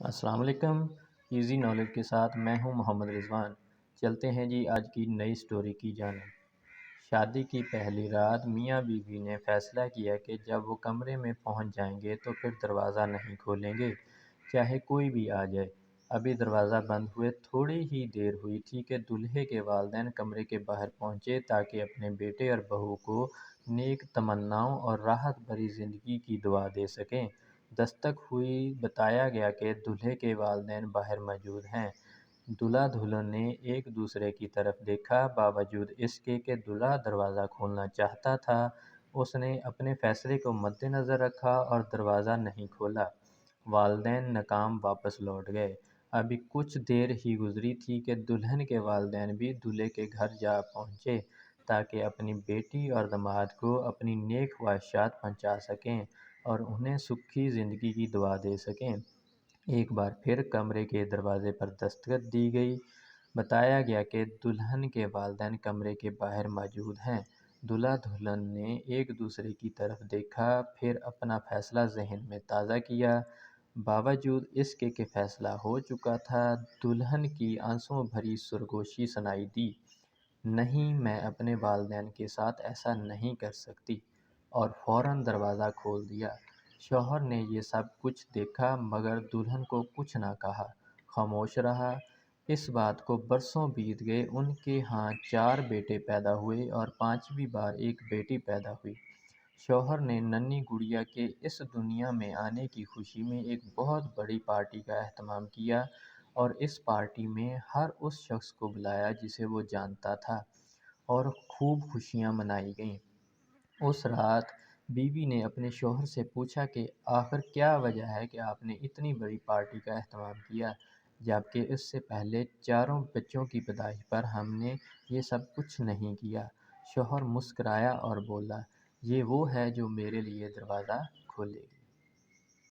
السلام علیکم۔ Easy knowledge کے ساتھ میں ہوں محمد رضوان۔ چلتے ہیں جی آج کی نئی سٹوری کی جانب۔ شادی کی پہلی رات میاں بیوی نے فیصلہ کیا کہ جب وہ کمرے میں پہنچ جائیں گے تو پھر دروازہ نہیں کھولیں گے، چاہے کوئی بھی آ جائے۔ ابھی دروازہ بند ہوئے تھوڑی ہی دیر ہوئی تھی کہ دولہے کے والدین کمرے کے باہر پہنچے تاکہ اپنے بیٹے اور بہو کو نیک تمناؤں اور راحت بھری زندگی کی دعا دے سکیں۔ دستک ہوئی، بتایا گیا کہ دولہے کے والدین باہر موجود ہیں۔ دولہا دلہن نے ایک دوسرے کی طرف دیکھا، باوجود اس کے کہ دولہا دروازہ کھولنا چاہتا تھا، اس نے اپنے فیصلے کو مد نظر رکھا اور دروازہ نہیں کھولا۔ والدین ناکام واپس لوٹ گئے۔ ابھی کچھ دیر ہی گزری تھی کہ دلہن کے والدین بھی دولہے کے گھر جا پہنچے تاکہ اپنی بیٹی اور داماد کو اپنی نیک خواہشات پہنچا سکیں اور انہیں سکھی زندگی کی دعا دے سکیں۔ ایک بار پھر کمرے کے دروازے پر دستک دی گئی۔ بتایا گیا کہ دلہن کے والدین کمرے کے باہر موجود ہیں۔ دولہا دلہن نے ایک دوسرے کی طرف دیکھا، پھر اپنا فیصلہ ذہن میں تازہ کیا۔ باوجود اس کے کہ فیصلہ ہو چکا تھا، دلہن کی آنسوؤں بھری سرگوشی سنائی دی، نہیں، میں اپنے والدین کے ساتھ ایسا نہیں کر سکتی، اور فوراً دروازہ کھول دیا۔ شوہر نے یہ سب کچھ دیکھا مگر دلہن کو کچھ نہ کہا، خاموش رہا۔ اس بات کو برسوں بیت گئے۔ ان کے ہاں 4 بیٹے پیدا ہوئے اور 5ویں بار ایک بیٹی پیدا ہوئی۔ شوہر نے ننھی گڑیا کے اس دنیا میں آنے کی خوشی میں ایک بہت بڑی پارٹی کا اہتمام کیا اور اس پارٹی میں ہر اس شخص کو بلایا جسے وہ جانتا تھا، اور خوب خوشیاں منائی گئیں۔ اس رات بیوی نے اپنے شوہر سے پوچھا کہ آخر کیا وجہ ہے کہ آپ نے اتنی بڑی پارٹی کا اہتمام کیا، جبکہ اس سے پہلے 4 بچوں کی پیدائش پر ہم نے یہ سب کچھ نہیں کیا۔ شوہر مسکرایا اور بولا، یہ وہ ہے جو میرے لیے دروازہ کھولے گا۔